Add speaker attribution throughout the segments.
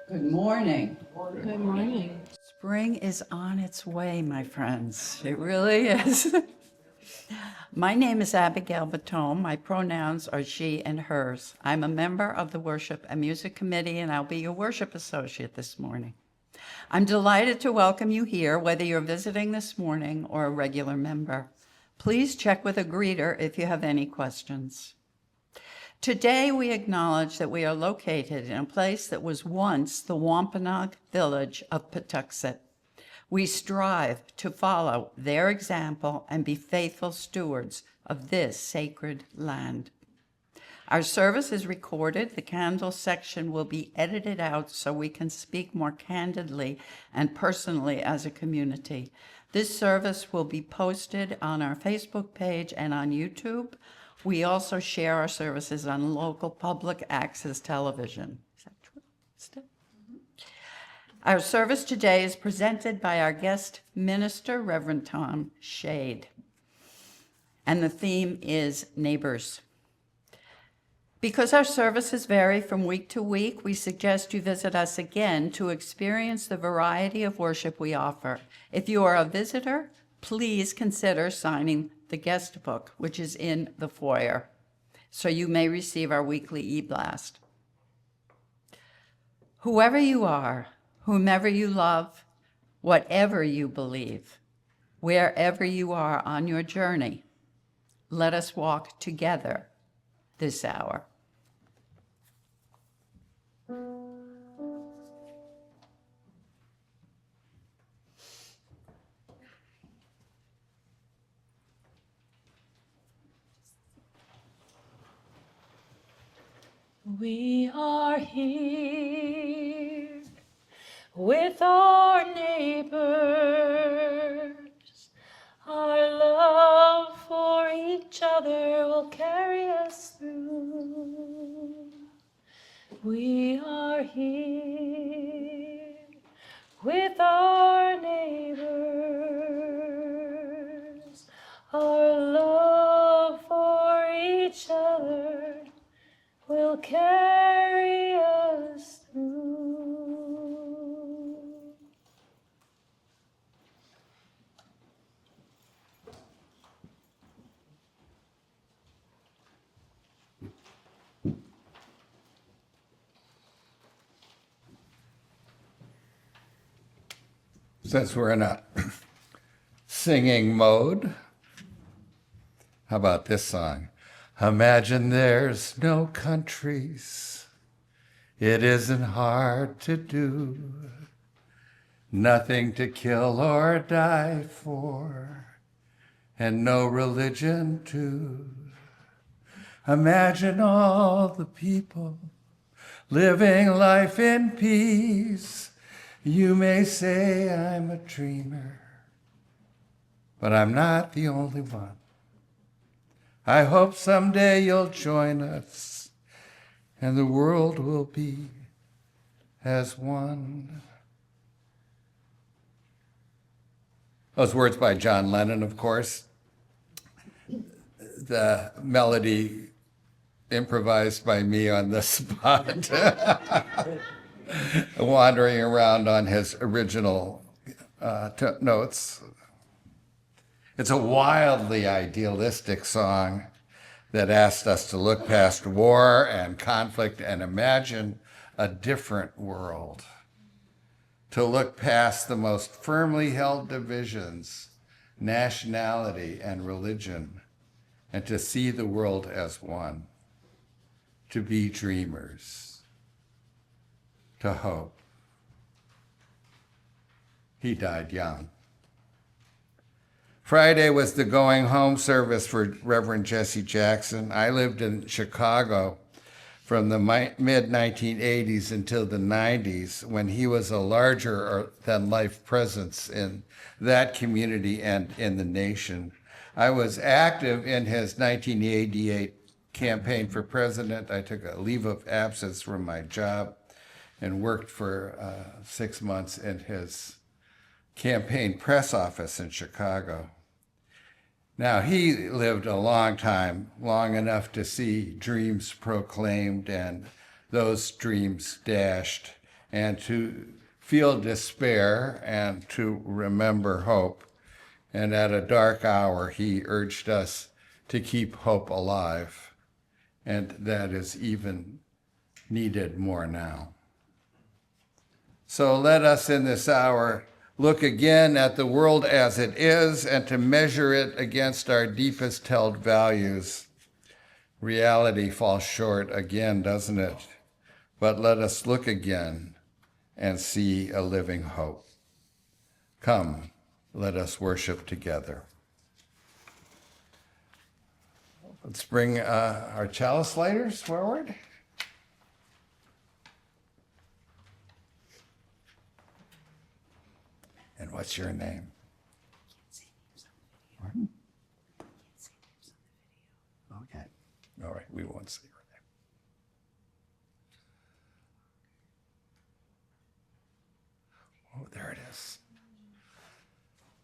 Speaker 1: Good morning.
Speaker 2: Good morning.
Speaker 1: Spring is on its way, my friends. It really is. My name is Abigail Batome. My pronouns are she and hers. I'm a member of the Worship and Music Committee, and I'll be your worship associate this morning. I'm delighted to welcome you here, whether you're visiting this morning or a regular member. Please check with a greeter if you have any questions. Today, we acknowledge that we are located in a place that was once the Wampanoag village of Patuxet. We strive to follow their example and be faithful stewards of this sacred land. Our service is recorded. The candle section will be edited out so we can speak more candidly and personally as a community. This service will be posted on our Facebook page and on YouTube. We also share our services on local public access television. Is that true? Still? Our service today is presented by our guest minister, Reverend Tom Shade. And the theme is neighbors. Because our services vary from week to week, we suggest you visit us again to experience the variety of worship we offer. If you are a visitor, please consider signing the guest book, which is in the foyer, so you may receive our weekly e-blast. Whoever you are, whomever you love, whatever you believe, wherever you are on your journey, let us walk together this hour.
Speaker 2: We are here with our neighbors. Our love for each other will carry us through. We are here with our neighbors. Our love for each other will carry us through.
Speaker 3: Since we're in a singing mode, how about this song? Imagine there's no countries. It isn't hard to do. Nothing to kill or die for, and no religion too. Imagine all the people living life in peace. You may say I'm a dreamer, but I'm not the only one. I hope someday you'll join us and the world will be as one. Those words by John Lennon, of course. The melody improvised by me on the spot, wandering around on his original notes. It's a wildly idealistic song that asked us to look past war and conflict and imagine a different world, to look past the most firmly held divisions, nationality and religion, and to see the world as one, to be dreamers, to hope. He died young. Friday was the going home service for Reverend Jesse Jackson. I lived in Chicago from the mid-1980s until the 90s, when he was a larger than life presence in that community and in the nation. I was active in his 1988 campaign for president. I took a leave of absence from my job and worked for 6 months in his campaign press office in Chicago. Now, he lived a long time, long enough to see dreams proclaimed and those dreams dashed, and to feel despair and to remember hope. And at a dark hour, he urged us to keep hope alive, and that is even needed more now. So let us in this hour look again at the world as it is and to measure it against our deepest held values. Reality falls short again, doesn't it? But let us look again and see a living hope. Come, let us worship together. Let's bring our chalice lighters forward. And what's your name? Pardon? Okay. All right, we won't say your name. Oh, there it is.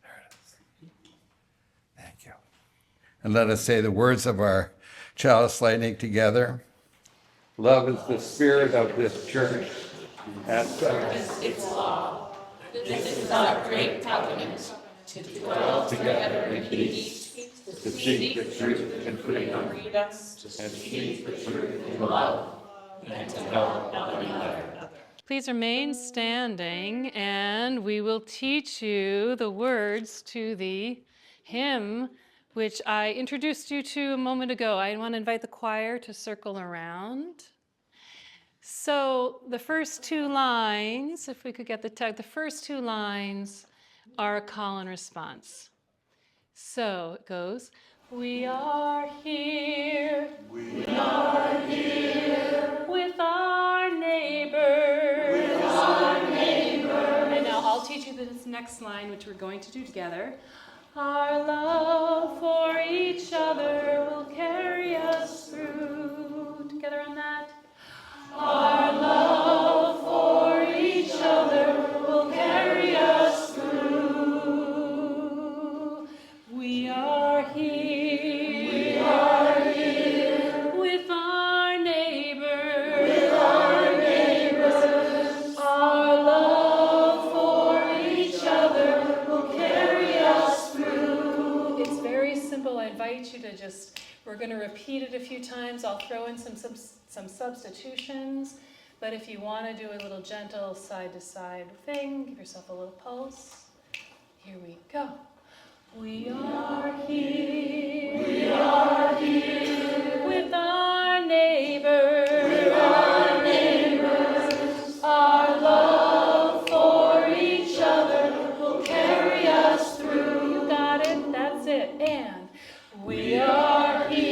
Speaker 3: There it is. Thank you. And let us say the words of our chalice lighting together. Love is the spirit of this church. And
Speaker 4: Its law. This is our great covenant, to dwell together in peace, to seek the truth in freedom, and seek the truth in love, and to help one another.
Speaker 2: Please remain standing, and we will teach you the words to the hymn which I introduced you to a moment ago. I want to invite the choir to circle around. So the first two lines, if we could get the first two lines are a call and response. So it goes, we are here with our neighbors. And now I'll teach you this next line, which we're going to do together. Our love for each other will carry us through. Together on that. Our love for each other will carry us through. We are here with our neighbors. Our love for each other will carry us through. It's very simple. I invite you to we're going to repeat it a few times. I'll throw in some substitutions, but if you want to do a little gentle side-to-side thing, give yourself a little pulse. Here we go. We are here with our neighbors. Our love for each other will carry us through. You got it? That's it. And we are here.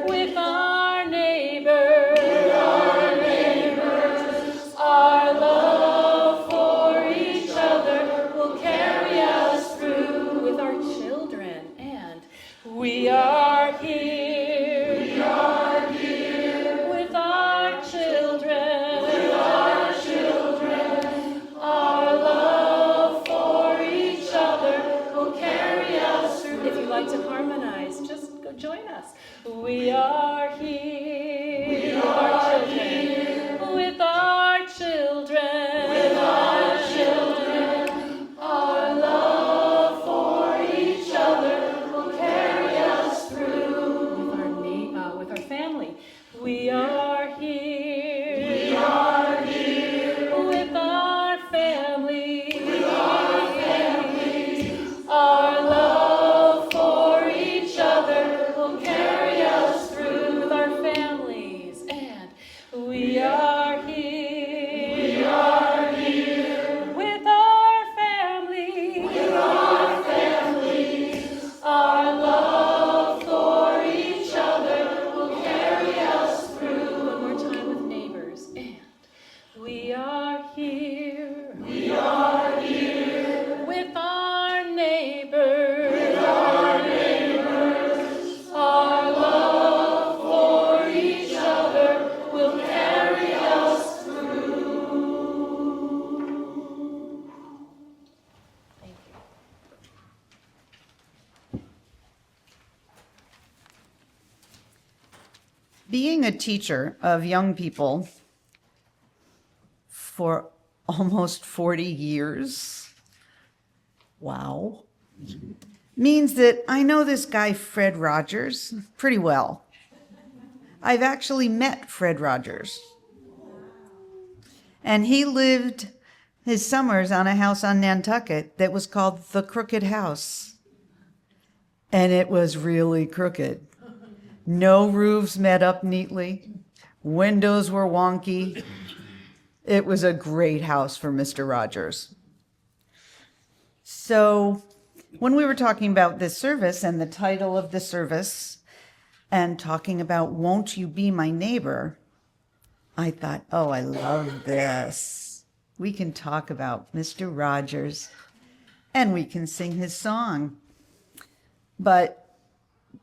Speaker 2: With our neighbors. Our love for each other will carry us through. With our children. And we are here. With our children. Our love for each other will carry us
Speaker 5: Being a teacher of young people for almost 40 years, wow, means that I know this guy, Fred Rogers, pretty well. I've actually met Fred Rogers. And he lived his summers on a house on Nantucket that was called the Crooked House. And it was really crooked. No roofs met up neatly. Windows were wonky. It was a great house for Mr. Rogers. So when we were talking about this service and the title of the service and talking about Won't You Be My Neighbor, I thought, oh, I love this. We can talk about Mr. Rogers and we can sing his song. But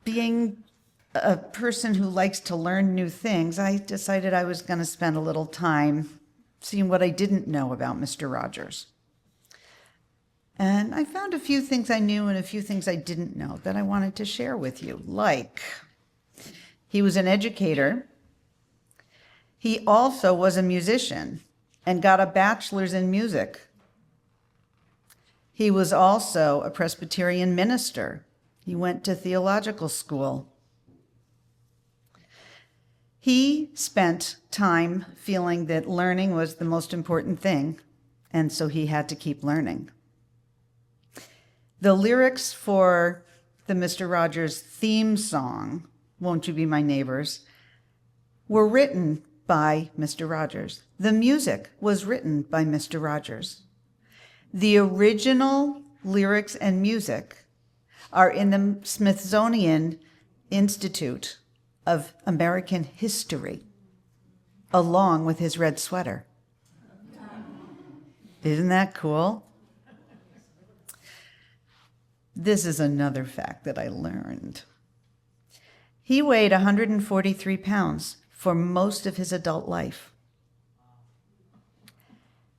Speaker 5: being a person who likes to learn new things, I decided I was going to spend a little time seeing what I didn't know about Mr. Rogers. And I found a few things I knew and a few things I didn't know that I wanted to share with you. Like, he was an educator. He also was a musician and got a bachelor's in music. He was also a Presbyterian minister. He went to theological school. He spent time feeling that learning was the most important thing, and so he had to keep learning. The lyrics for the Mr. Rogers theme song, Won't You Be My Neighbors, were written by Mr. Rogers. The music was written by Mr. Rogers. The original lyrics and music are in the Smithsonian Institute of American History, along with his red sweater. Isn't that cool? This is another fact that I learned. He weighed 143 pounds for most of his adult life.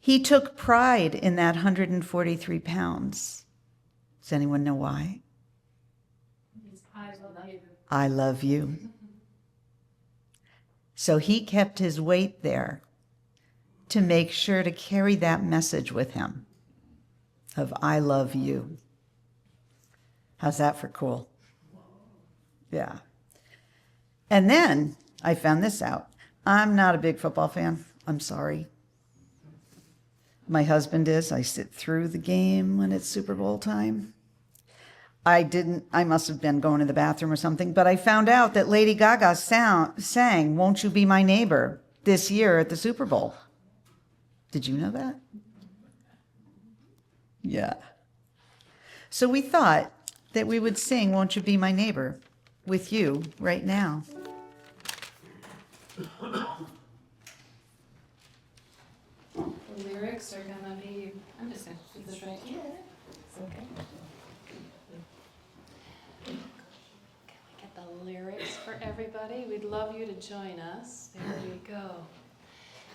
Speaker 5: He took pride in that 143 pounds. Does anyone know why? I love you. So he kept his weight there to make sure to carry that message with him of I love you. How's that for cool? Yeah. And then I found this out. I'm not a big football fan. I'm sorry. My husband is. I sit through the game when it's Super Bowl time. I must have been going to the bathroom or something, but I found out that Lady Gaga sang Won't You Be My Neighbor this year at the Super Bowl. Did you know that? Yeah. So we thought that we would sing Won't You Be My Neighbor with you right now.
Speaker 2: The lyrics are gonna be, I'm just gonna do this right here. It's okay. Can we get the lyrics for everybody? We'd love you to join us. There we go.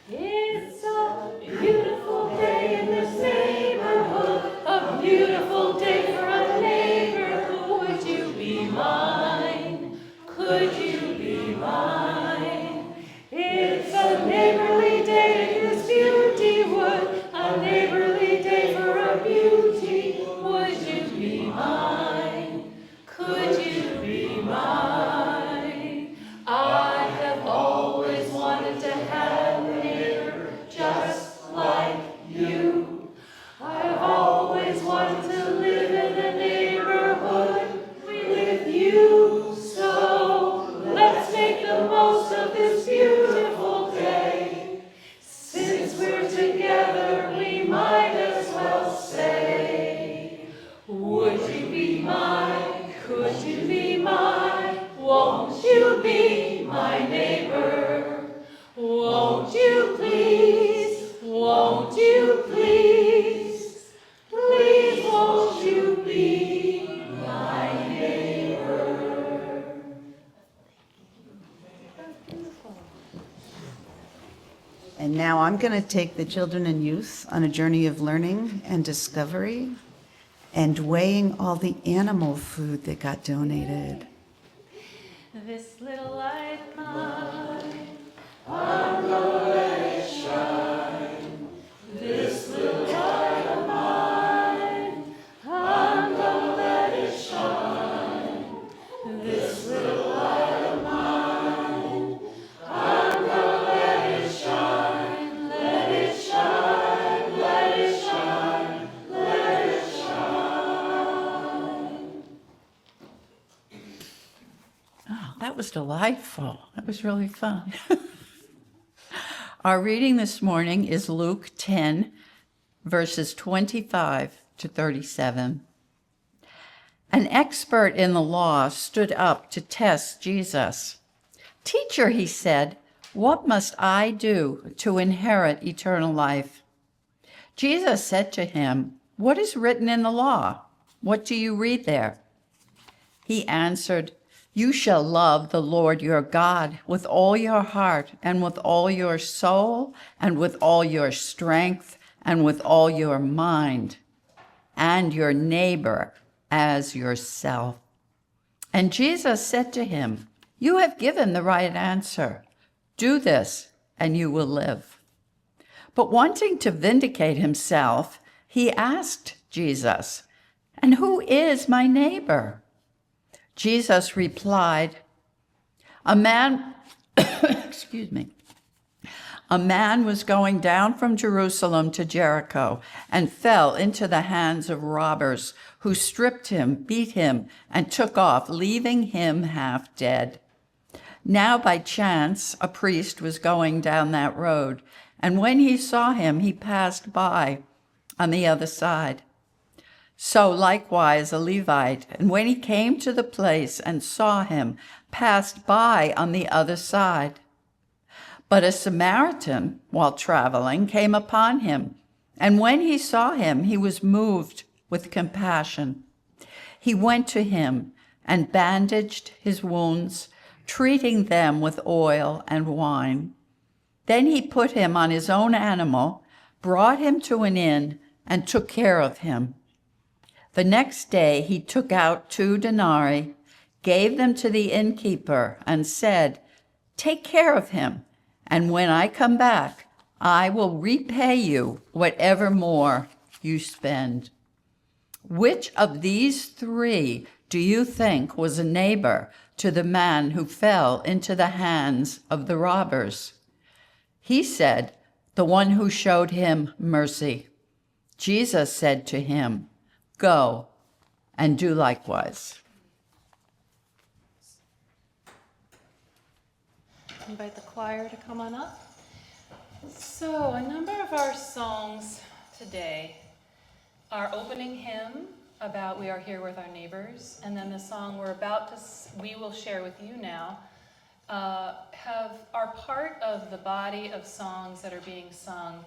Speaker 2: It's a beautiful day in this neighborhood, a beautiful day for a neighbor. Would you be mine? Could you be mine? It's a neighborly day in this beauty wood, a neighborly day for a beauty. Would you be mine? Could you be mine? I have always wanted to have a neighbor just like you. I've always wanted to live in a neighborhood with you. So let's make the most of this beautiful day. Since we're together, we might as well say, would you be mine? Could you be mine? Won't you be my neighbor? Won't you please? Won't you please? Please won't you be my neighbor?
Speaker 5: And now I'm going to take the children and youth on a journey of learning and discovery and weighing all the animal food that got donated.
Speaker 2: This little light of mine
Speaker 1: Oh, that was delightful. That was really fun. Our reading this morning is Luke 10, verses 25 to 37. An expert in the law stood up to test Jesus. "Teacher," he said, "what must I do to inherit eternal life?" Jesus said to him, "What is written in the law? What do you read there?" He answered, "You shall love the Lord your God with all your heart and with all your soul and with all your strength and with all your mind, and your neighbor as yourself." And Jesus said to him, "You have given the right answer. Do this and you will live." But wanting to vindicate himself, he asked Jesus, "And who is my neighbor?" Jesus replied, "A man, excuse me, a man was going down from Jerusalem to Jericho and fell into the hands of robbers who stripped him, beat him, and took off, leaving him half dead. Now by chance, a priest was going down that road, and when he saw him, he passed by on the other side. So likewise a Levite, and when he came to the place and saw him, passed by on the other side. But a Samaritan, while traveling, came upon him, and when he saw him, he was moved with compassion. He went to him and bandaged his wounds, treating them with oil and wine. Then he put him on his own animal, brought him to an inn, and took care of him. The next day he took out 2 denarii, gave them to the innkeeper, and said, "Take care of him, and when I come back, I will repay you whatever more you spend." Which of these 3 do you think was a neighbor to the man who fell into the hands of the robbers? He said, "The one who showed him mercy." Jesus said to him, "Go and do likewise."
Speaker 2: Invite the choir to come on up. So, a number of our songs today, our opening hymn about we are here with our neighbors, and then the song we will share with you now, are part of the body of songs that are being sung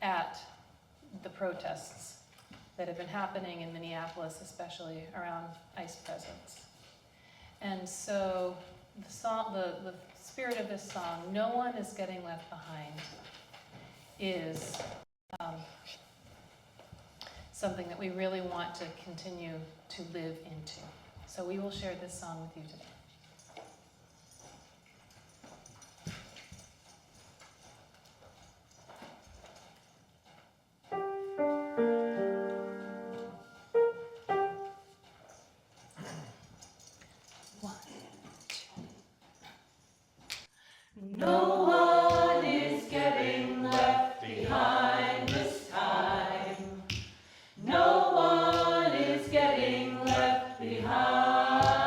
Speaker 2: at the protests that have been happening in Minneapolis, especially around ICE presence. And so the spirit of this song, "No One is Getting Left Behind," is something that we really want to continue to live into. So we will share this song with you today.
Speaker 4: No one is getting left behind this time. No one is getting left behind.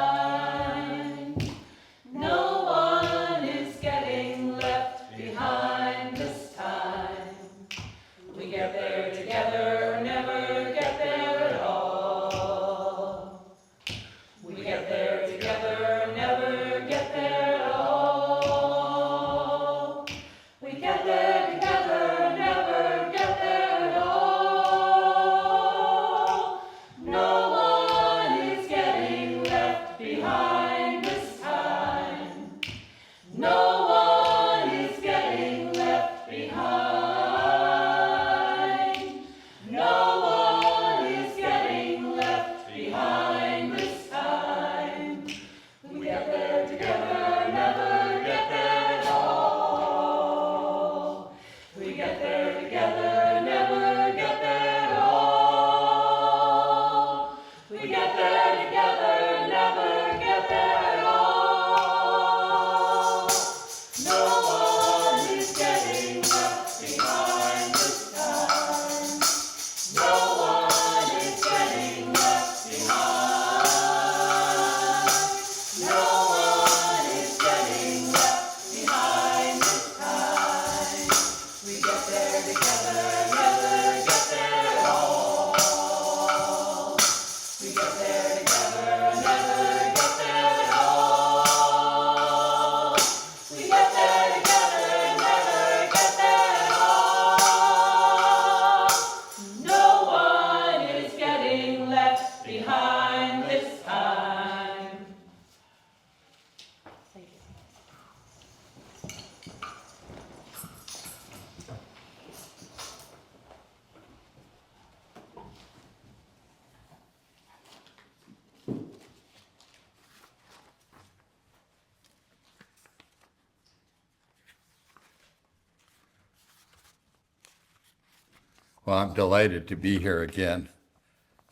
Speaker 3: Well, I'm delighted to be here again.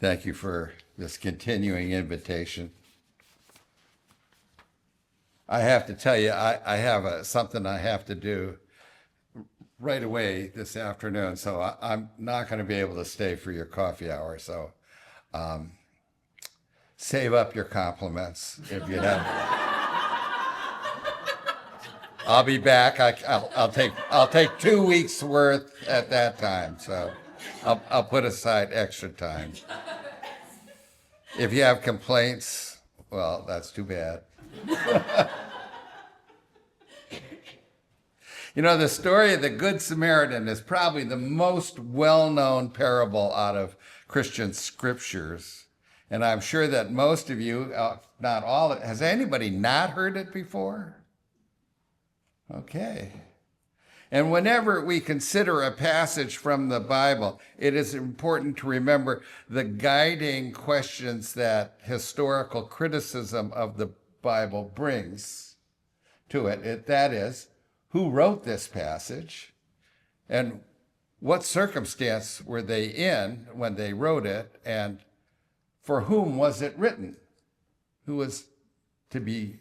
Speaker 3: Thank you for this continuing invitation. I have to tell you, I have something I have to do right away this afternoon, so I'm not going to be able to stay for your coffee hour. So save up your compliments if you have. I'll be back. I'll take 2 weeks worth at that time. So I'll put aside extra time. If you have complaints, well, that's too bad. You know, the story of the Good Samaritan is probably the most well-known parable out of Christian scriptures. And I'm sure that most of you, not all, has anybody not heard it before? Okay. And whenever we consider a passage from the Bible, it is important to remember the guiding questions that historical criticism of the Bible brings to it. That is, who wrote this passage and what circumstance were they in when they wrote it, and for whom was it written? Who was to be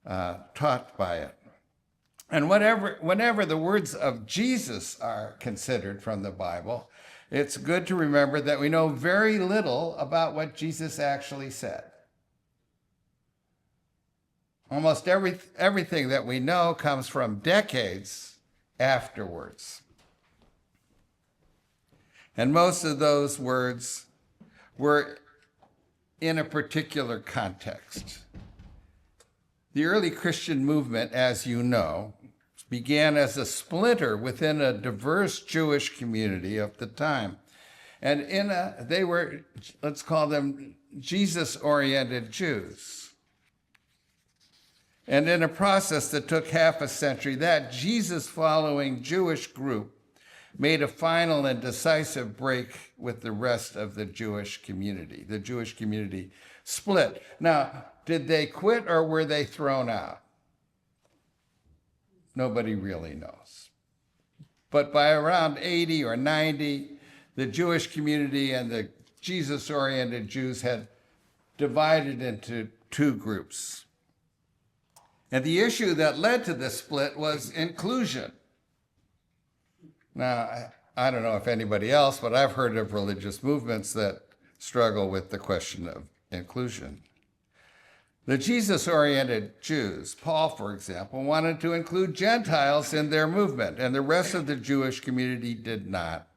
Speaker 3: taught by it? And whenever the words of Jesus are considered from the Bible, it's good to remember that we know very little about what Jesus actually said. Almost everything that we know comes from decades afterwards. And most of those words were in a particular context. The early Christian movement, as you know, began as a splinter within a diverse Jewish community of the time. And they were, let's call them Jesus-oriented Jews. And in a process that took half a century, that Jesus-following Jewish group made a final and decisive break with the rest of the Jewish community. The Jewish community split. Now, did they quit or were they thrown out? Nobody really knows. But by around 80 or 90, the Jewish community and the Jesus-oriented Jews had divided into two groups. And the issue that led to this split was inclusion. Now, I don't know if anybody else, but I've heard of religious movements that struggle with the question of inclusion. The Jesus-oriented Jews, Paul, for example, wanted to include Gentiles in their movement, and the rest of the Jewish community did not.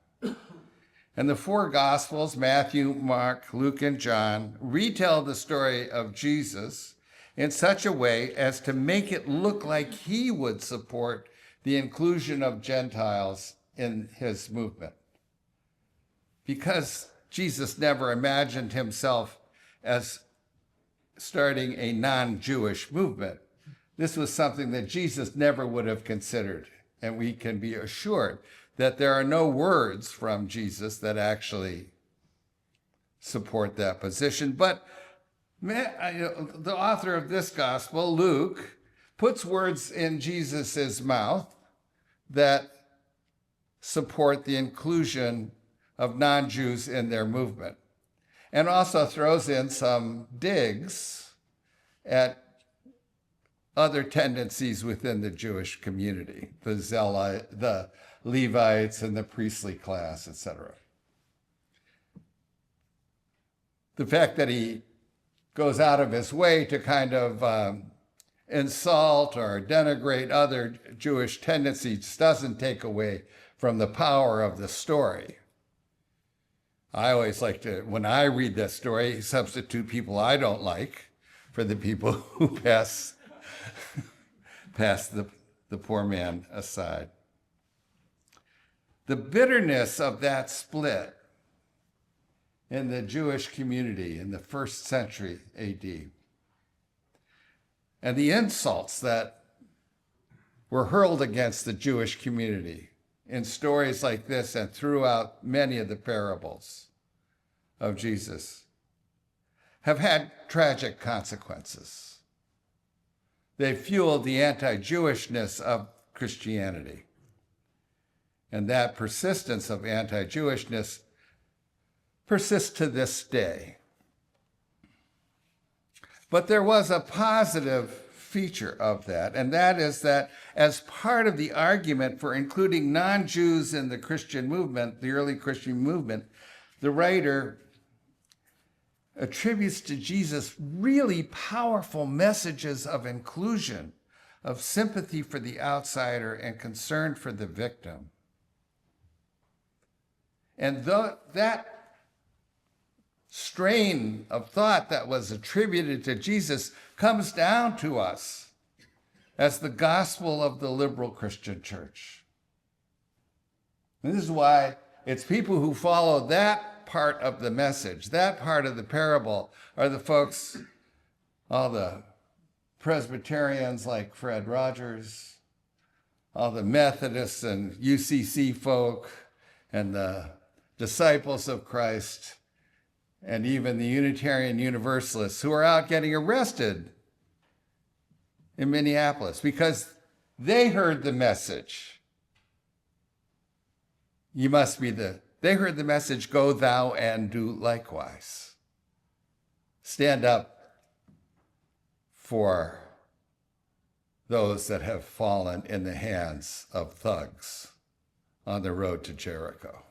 Speaker 3: And the four Gospels, Matthew, Mark, Luke, and John, retell the story of Jesus in such a way as to make it look like he would support the inclusion of Gentiles in his movement. Because Jesus never imagined himself as starting a non-Jewish movement, this was something that Jesus never would have considered. And we can be assured that there are no words from Jesus that actually support that position. But the author of this gospel, Luke, puts words in Jesus's mouth that support the inclusion of non-Jews in their movement, and also throws in some digs at other tendencies within the Jewish community, the Levites and the priestly class, etc. The fact that he goes out of his way to kind of insult or denigrate other Jewish tendencies doesn't take away from the power of the story. I always like to, when I read that story, substitute people I don't like for the people who pass the poor man aside. The bitterness of that split in the Jewish community in the 1st century AD, and the insults that were hurled against the Jewish community in stories like this and throughout many of the parables of Jesus, have had tragic consequences. They fueled the anti-Jewishness of Christianity. And that persistence of anti-Jewishness persists to this day. But there was a positive feature of that, and that is that as part of the argument for including non-Jews in the Christian movement, the early Christian movement, the writer attributes to Jesus really powerful messages of inclusion, of sympathy for the outsider and concern for the victim. And that strain of thought that was attributed to Jesus comes down to us as the gospel of the liberal Christian church. And this is why it's people who follow that part of the message, that part of the parable, are the folks, all the Presbyterians like Fred Rogers, all the Methodists and UCC folk, and the disciples of Christ, and even the Unitarian Universalists who are out getting arrested in Minneapolis because they heard the message. They heard the message, go thou and do likewise. Stand up for those that have fallen in the hands of thugs on the road to Jericho.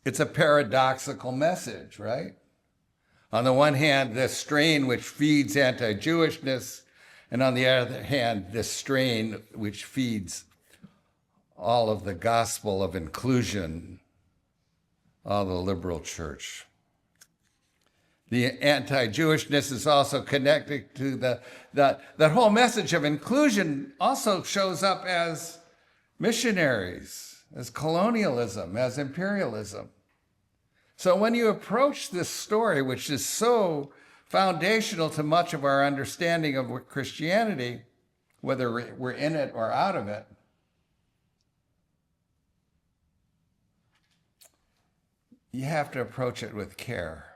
Speaker 3: It's a paradoxical message, right? On the one hand, this strain which feeds anti-Jewishness, and on the other hand, this strain which feeds all of the gospel of inclusion of the liberal church. The anti-Jewishness is also connected to that whole message of inclusion also shows up as missionaries, as colonialism, as imperialism. So when you approach this story, which is so foundational to much of our understanding of Christianity, whether we're in it or out of it, you have to approach it with care.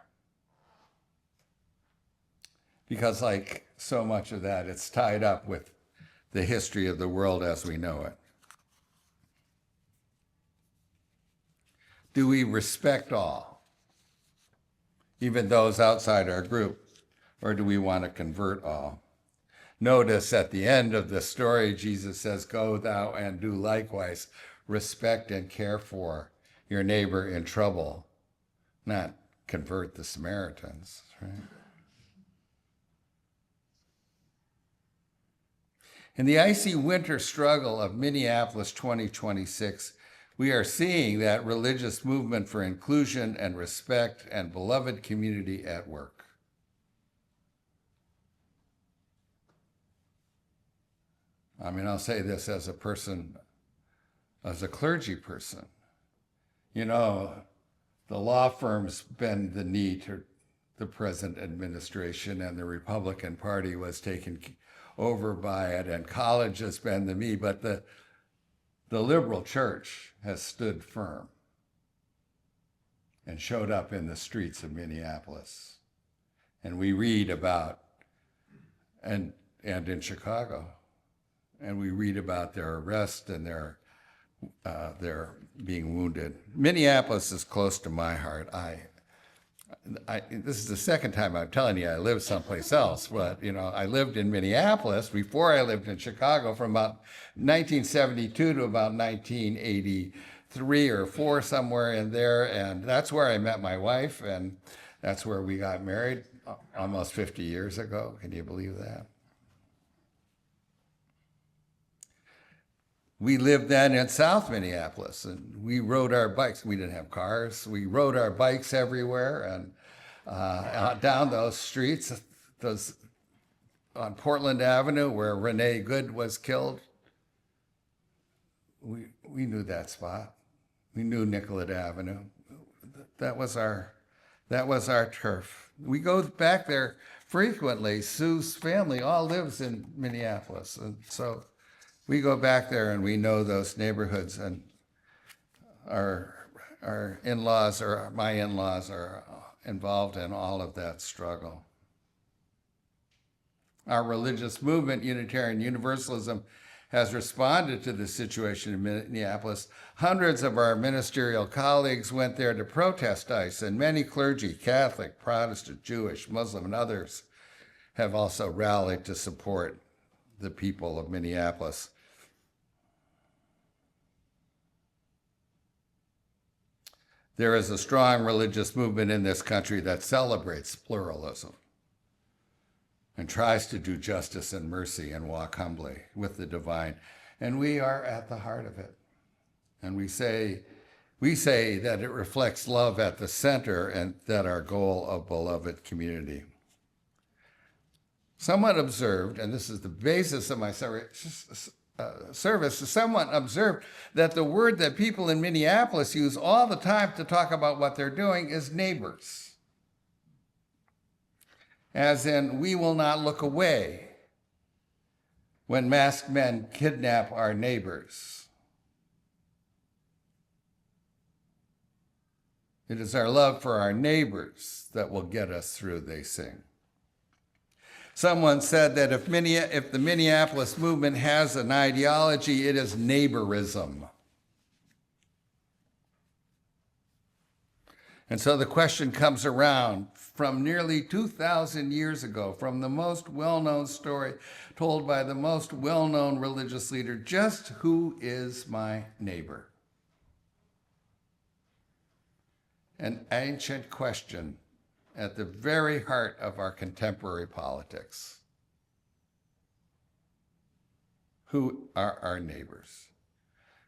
Speaker 3: Because like so much of that, it's tied up with the history of the world as we know it. Do we respect all, even those outside our group, or do we want to convert all? Notice at the end of the story, Jesus says, go thou and do likewise. Respect and care for your neighbor in trouble, not convert the Samaritans, right? In the icy winter struggle of Minneapolis 2026, we are seeing that religious movement for inclusion and respect and beloved community at work. I mean, I'll say this as a person, as a clergy person. You know, the law firms bend the knee to the present administration, and the Republican Party was taken over by it, and colleges bend the knee, but the liberal church has stood firm and showed up in the streets of Minneapolis. And we read about, and in Chicago, and we read about their arrest and their being wounded. Minneapolis is close to my heart. This is the second time I'm telling you I lived someplace else, but you know, I lived in Minneapolis before I lived in Chicago from about 1972 to about 1983 or 4, somewhere in there, and that's where I met my wife, and that's where we got married almost 50 years ago. Can you believe that? We lived then in South Minneapolis, and we rode our bikes. We didn't have cars. We rode our bikes everywhere, and down those streets, those on Portland Avenue where Renee Good was killed. We knew that spot. We knew Nicollet Avenue. That was our turf. We go back there frequently. Sue's family all lives in Minneapolis, and so we go back there and we know those neighborhoods, and our in-laws, or my in-laws, are involved in all of that struggle. Our religious movement, Unitarian Universalism, has responded to the situation in Minneapolis. Hundreds of our ministerial colleagues went there to protest ICE, and many clergy, Catholic, Protestant, Jewish, Muslim, and others have also rallied to support the people of Minneapolis. There is a strong religious movement in this country that celebrates pluralism and tries to do justice and mercy and walk humbly with the divine. And we are at the heart of it. And we say that it reflects love at the center and that our goal of beloved community. Someone observed, and this is the basis of my service, someone observed that the word that people in Minneapolis use all the time to talk about what they're doing is neighbors. As in, we will not look away when masked men kidnap our neighbors. It is our love for our neighbors that will get us through, they sing. Someone said that if the Minneapolis movement has an ideology, it is neighborism. And so the question comes around from nearly 2,000 years ago, from the most well-known story told by the most well-known religious leader, just who is my neighbor? An ancient question at the very heart of our contemporary politics. Who are our neighbors?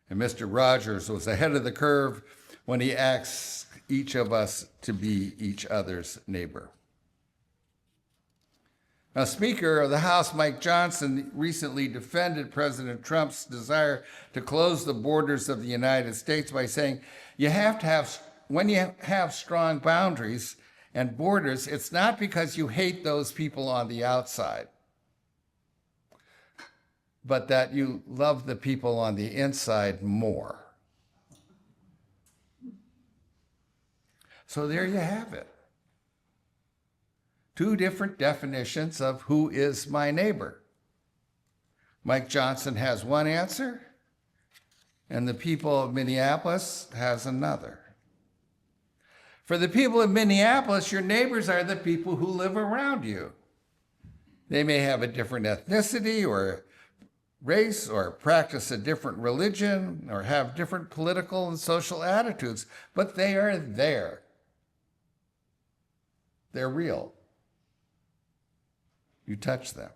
Speaker 3: And Mr. Rogers was ahead of the curve when he asked each of us to be each other's neighbor. Now, Speaker of the House Mike Johnson recently defended President Trump's desire to close the borders of the United States by saying, when you have strong boundaries and borders, it's not because you hate those people on the outside, but that you love the people on the inside more. So there you have it. Two different definitions of who is my neighbor. Mike Johnson has one answer, and the people of Minneapolis has another. For the people of Minneapolis, your neighbors are the people who live around you. They may have a different ethnicity or race or practice a different religion or have different political and social attitudes, but they are there. They're real. You touch them.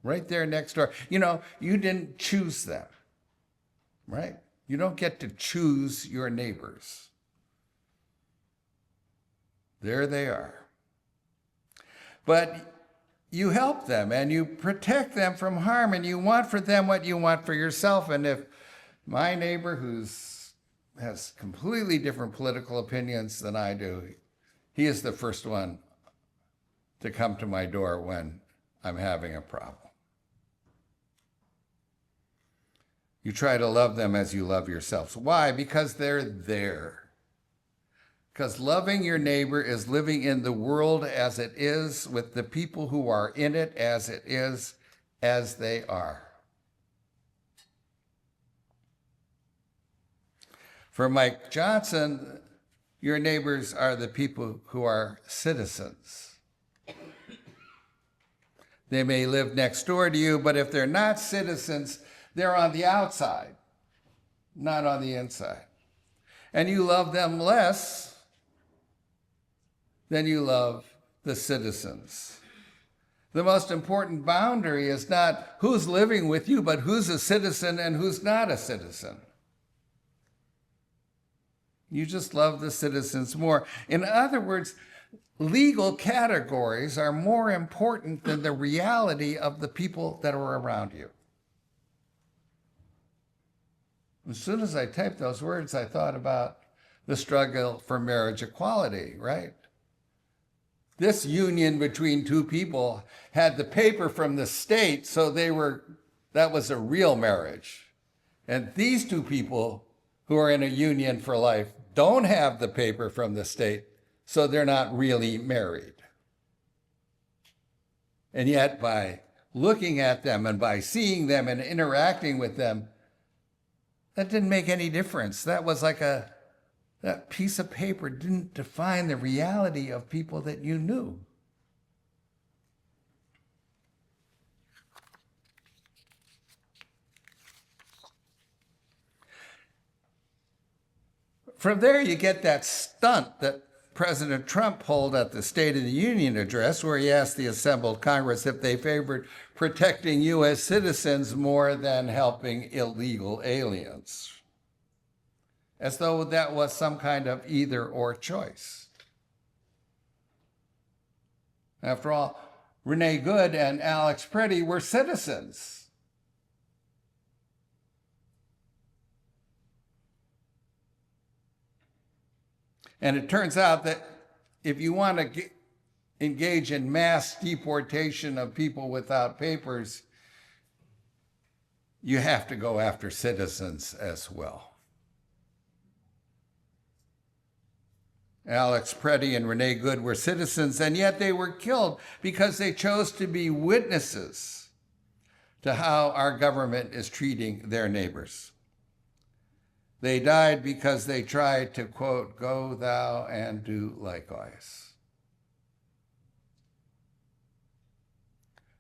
Speaker 3: Right there next door. You know, you didn't choose them, right? You don't get to choose your neighbors. There they are. But you help them and you protect them from harm, and you want for them what you want for yourself. And if my neighbor has completely different political opinions than I do, he is the first one to come to my door when I'm having a problem. You try to love them as you love yourselves. Why? Because they're there. Because loving your neighbor is living in the world as it is, with the people who are in it as it is, as they are. For Mike Johnson, your neighbors are the people who are citizens. They may live next door to you, but if they're not citizens, they're on the outside, not on the inside. And you love them less than you love the citizens. The most important boundary is not who's living with you, but who's a citizen and who's not a citizen. You just love the citizens more. In other words, legal categories are more important than the reality of the people that are around you. As soon as I typed those words, I thought about the struggle for marriage equality, right? This union between two people had the paper from the state, so that was a real marriage. And these two people who are in a union for life don't have the paper from the state, so they're not really married. And yet, by looking at them and by seeing them and interacting with them, that didn't make any difference. That was like that piece of paper didn't define the reality of people that you knew. From there, you get that stunt that President Trump pulled at the State of the Union address, where he asked the assembled Congress if they favored protecting U.S. citizens more than helping illegal aliens, as though that was some kind of either or choice. After all, Renee Good and Alex Pretty were citizens. And it turns out that if you want to engage in mass deportation of people without papers, you have to go after citizens as well. Alex Pretty and Renee Good were citizens, and yet they were killed because they chose to be witnesses to how our government is treating their neighbors. They died because they tried to, quote, go thou and do likewise.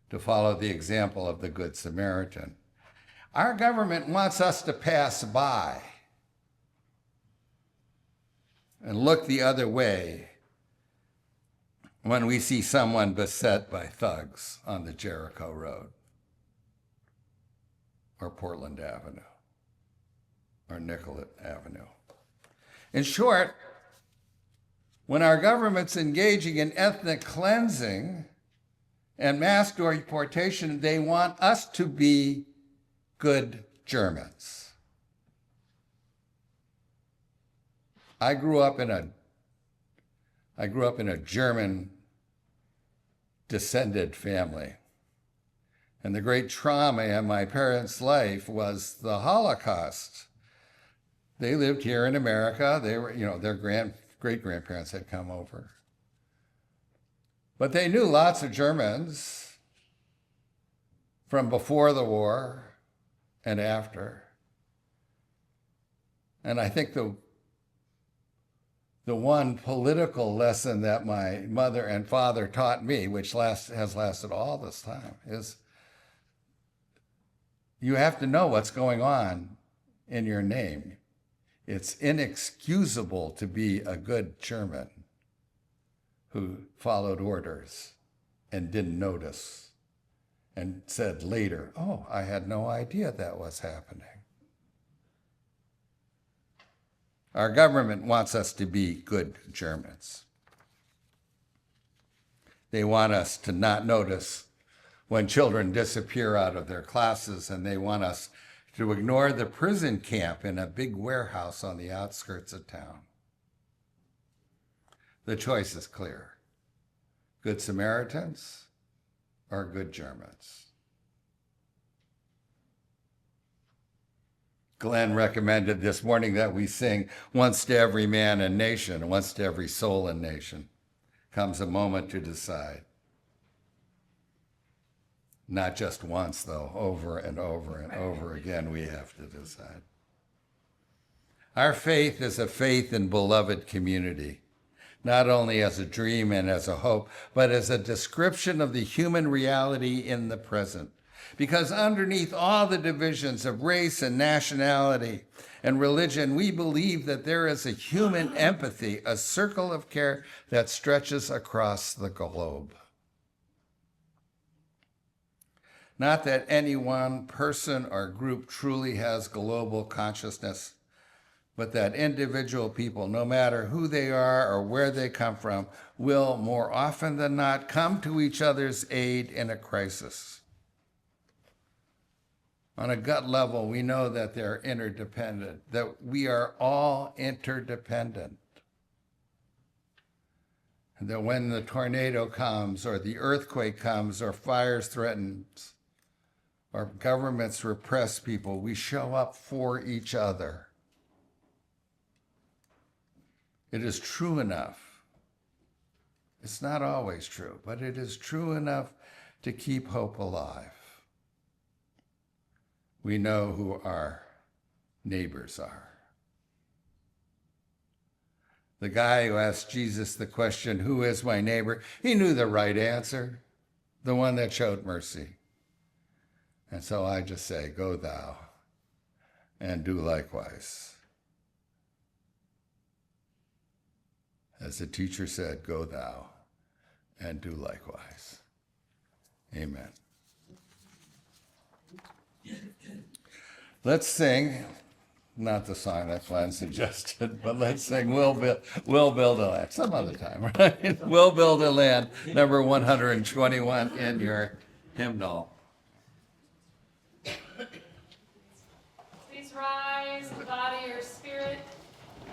Speaker 3: To follow the example of the Good Samaritan. Our government wants us to pass by and look the other way when we see someone beset by thugs on the Jericho Road or Portland Avenue or Nicollet Avenue. In short, when our government's engaging in ethnic cleansing and mass deportation, they want us to be good Germans. I grew up in a German descended family. And the great trauma in my parents' life was the Holocaust. They lived here in America. They were, their great-grandparents had come over. But they knew lots of Germans from before the war and after. And I think the one political lesson that my mother and father taught me, which has lasted all this time, is you have to know what's going on in your name. It's inexcusable to be a good German who followed orders and didn't notice and said later, oh, I had no idea that was happening. Our government wants us to be good Germans. They want us to not notice when children disappear out of their classes, and they want us to ignore the prison camp in a big warehouse on the outskirts of town. The choice is clear. Good Samaritans or good Germans? Glenn recommended this morning that we sing, once to every man and nation, once to every soul and nation, comes a moment to decide. Not just once, though, over and over and over again, we have to decide. Our faith is a faith in beloved community, not only as a dream and as a hope, but as a description of the human reality in the present. Because underneath all the divisions of race and nationality and religion, we believe that there is a human empathy, a circle of care that stretches across the globe. Not that any one person or group truly has global consciousness, but that individual people, no matter who they are or where they come from, will more often than not come to each other's aid in a crisis. On a gut level, we know that they're interdependent, that we are all interdependent. And that when the tornado comes, or the earthquake comes, or fires threaten, or governments repress people, we show up for each other. It is true enough. It's not always true, but it is true enough to keep hope alive. We know who our neighbors are. The guy who asked Jesus the question, who is my neighbor? He knew the right answer, the one that showed mercy. And so I just say, go thou and do likewise. As the teacher said, go thou and do likewise. Amen. Let's sing, not the song that Glenn suggested, but let's sing We'll Build a Land, some other time, right? We'll Build a Land, number 121 in your hymnal.
Speaker 2: Please rise in body or spirit.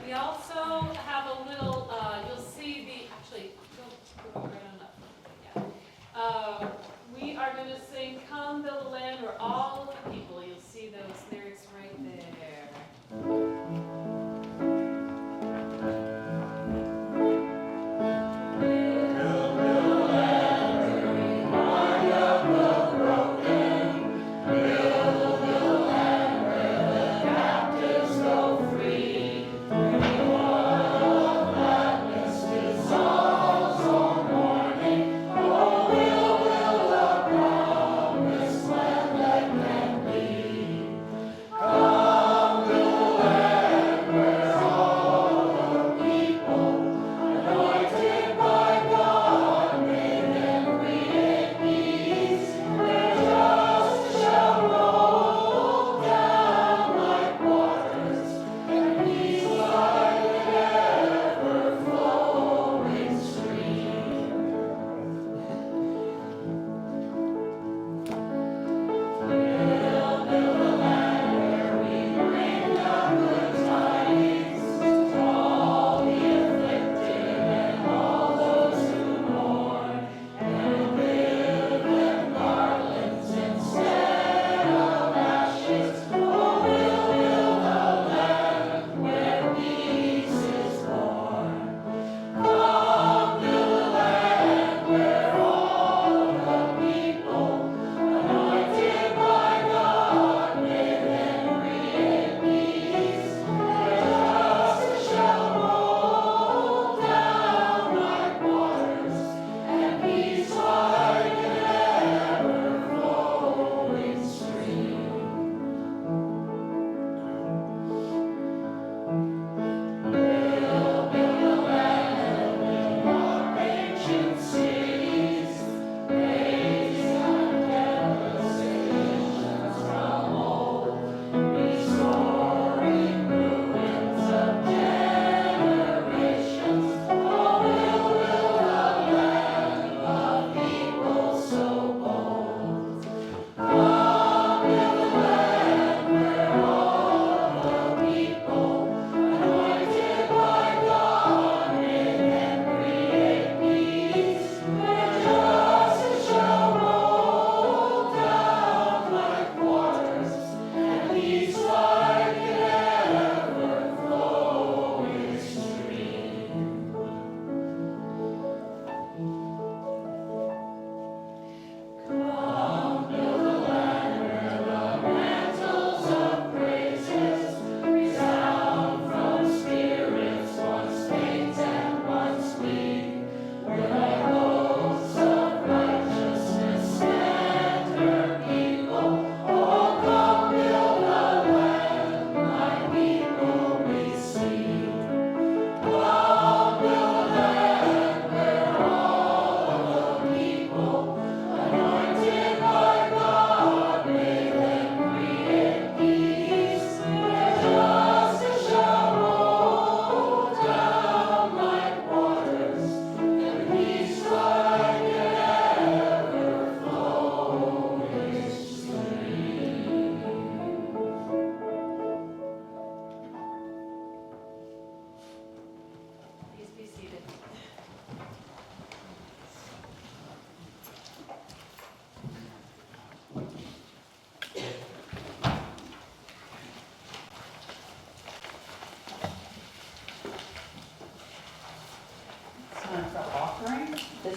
Speaker 2: We also have a little, you'll see actually, go right on up. Yeah. We are going to sing Come Build a Land Where All of the People. You'll see those lyrics right there.
Speaker 4: Captives go free.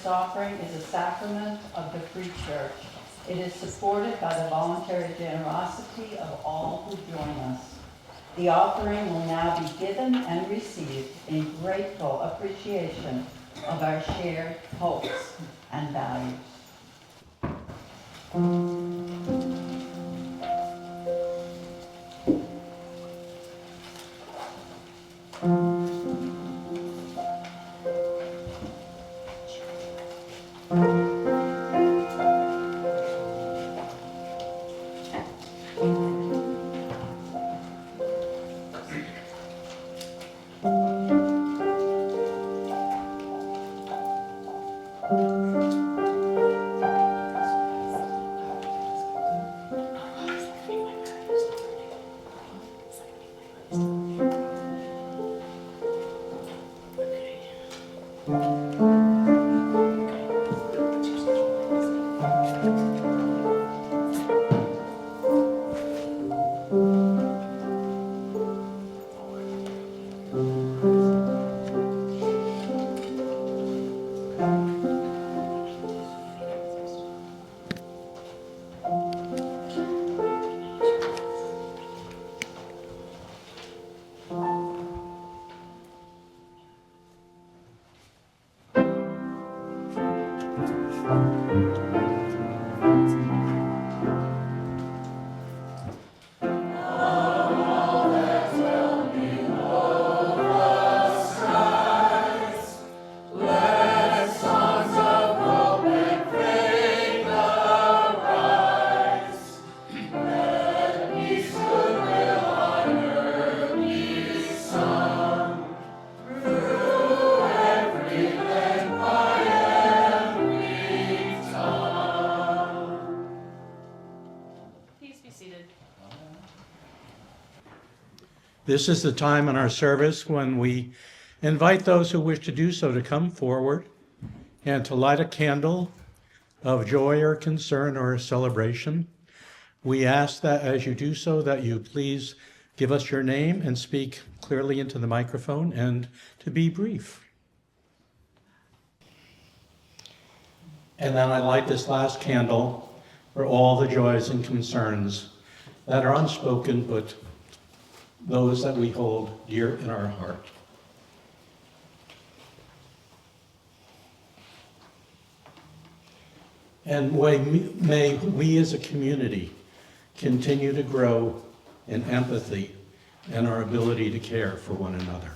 Speaker 1: This offering is a sacrament of the Free Church. It is supported by the voluntary generosity of all who join us. The offering will now be given and received in grateful appreciation of our shared hopes and values.
Speaker 6: This is the time in our service when we invite those who wish to do so to come forward and to light a candle of joy or concern or celebration. We ask that as you do so, that you please give us your name and speak clearly into the microphone and to be brief. And then I light this last candle for all the joys and concerns that are unspoken, but those that we hold dear in our heart. And may we as a community continue to grow in empathy and our ability to care for one another.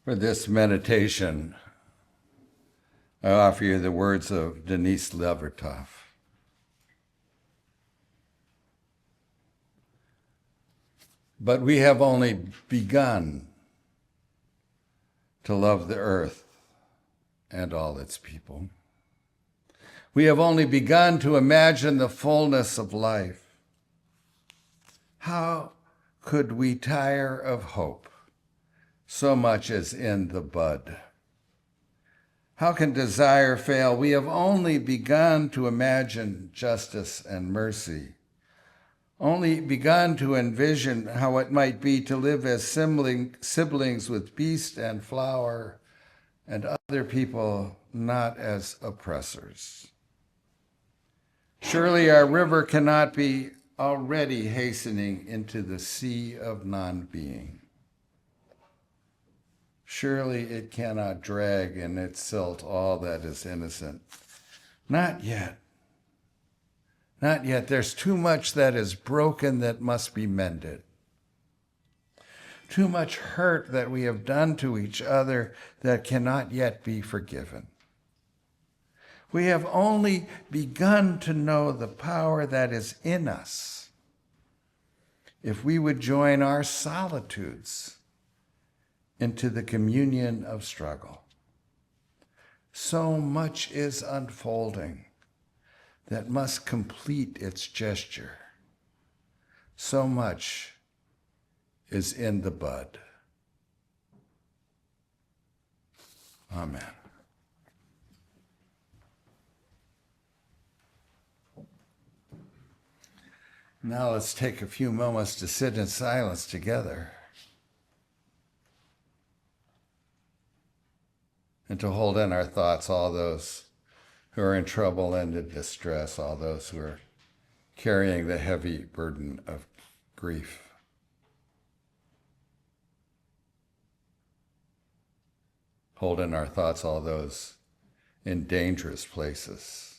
Speaker 3: For this meditation, I offer you the words of Denise Levertov. But we have only begun to love the earth and all its people. We have only begun to imagine the fullness of life. How could we tire of hope? So much is in the bud. How can desire fail? We have only begun to imagine justice and mercy, only begun to envision how it might be to live as siblings with beast and flower and other people, not as oppressors. Surely our river cannot be already hastening into the sea of non-being. Surely it cannot drag in its silt all that is innocent. Not yet. Not yet. There's too much that is broken that must be mended. Too much hurt that we have done to each other that cannot yet be forgiven. We have only begun to know the power that is in us if we would join our solitudes into the communion of struggle. So much is unfolding that must complete its gesture. So much is in the bud. Amen. Now let's take a few moments to sit in silence together and to hold in our thoughts all those who are in trouble and in distress, all those who are carrying the heavy burden of grief. Hold in our thoughts all those in dangerous places.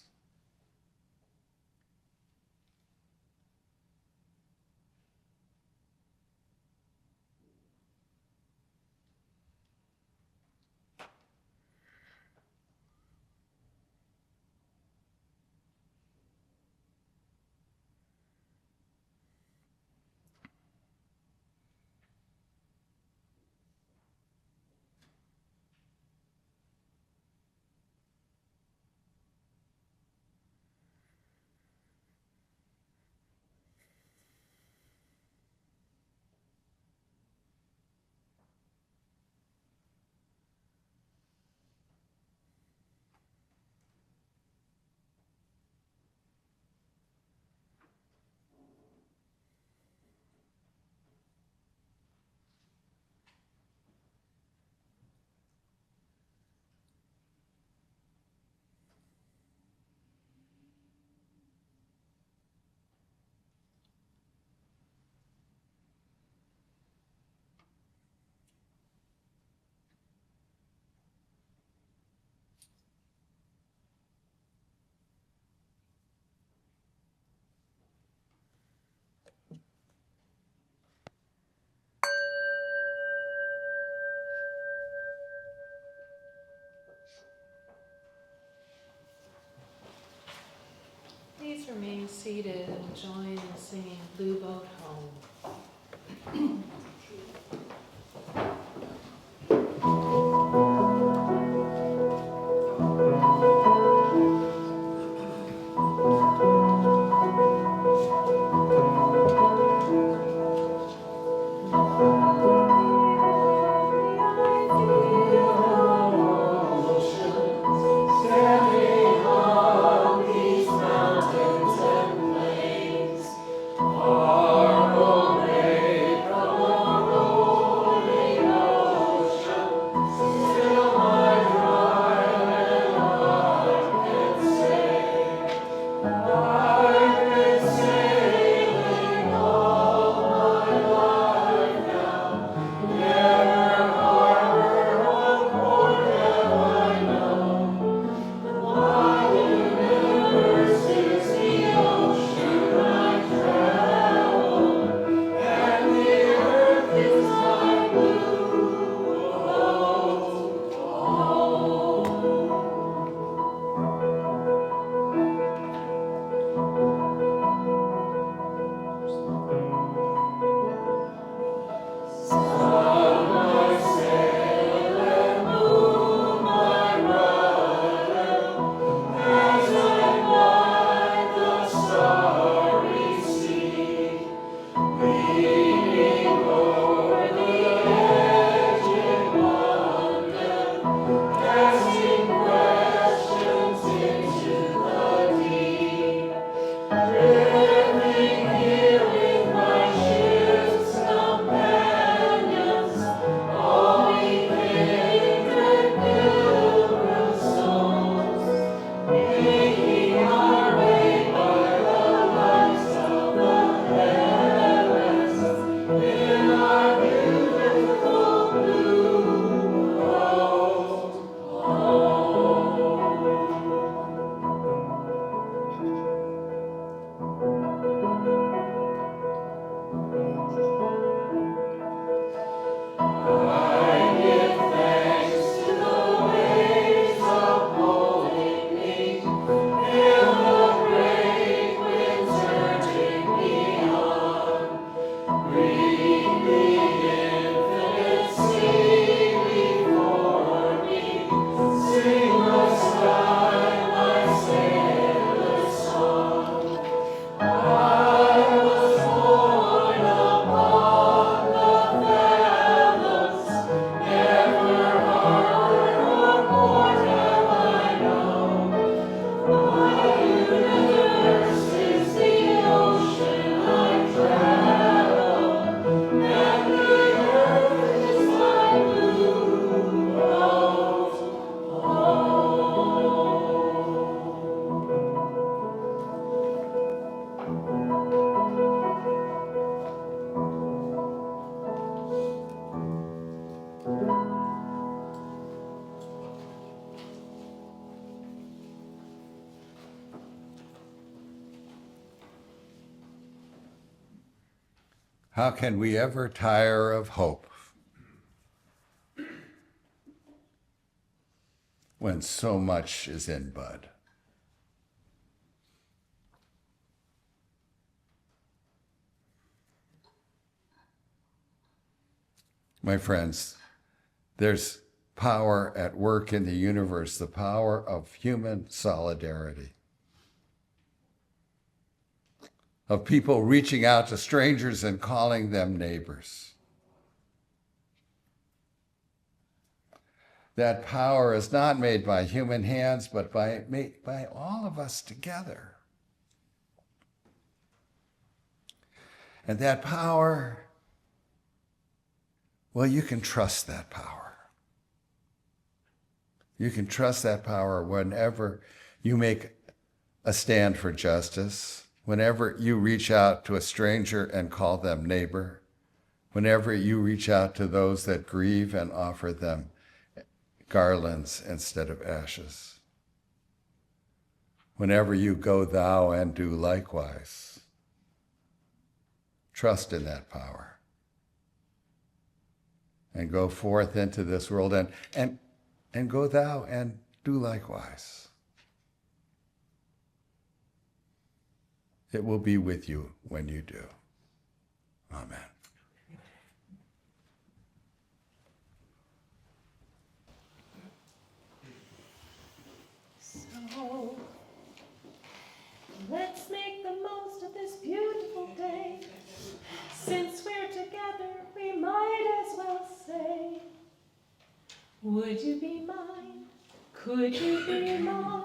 Speaker 2: Please remain seated and join in singing Blue Boat Home.
Speaker 4: Far away from
Speaker 3: How can we ever tire of hope when so much is in bud? My friends, there's power at work in the universe, the power of human solidarity, of people reaching out to strangers and calling them neighbors. That power is not made by human hands, but made by all of us together. And that power, well, you can trust that power. You can trust that power whenever you make a stand for justice, whenever you reach out to a stranger and call them neighbor, whenever you reach out to those that grieve and offer them garlands instead of ashes, whenever you go thou and do likewise. Trust in that power and go forth into this world and go thou and do likewise. It will be with you when you do. Amen.
Speaker 4: So, let's make the most of this beautiful day. Since we're together, we might as well say, would you be mine? Could you be mine?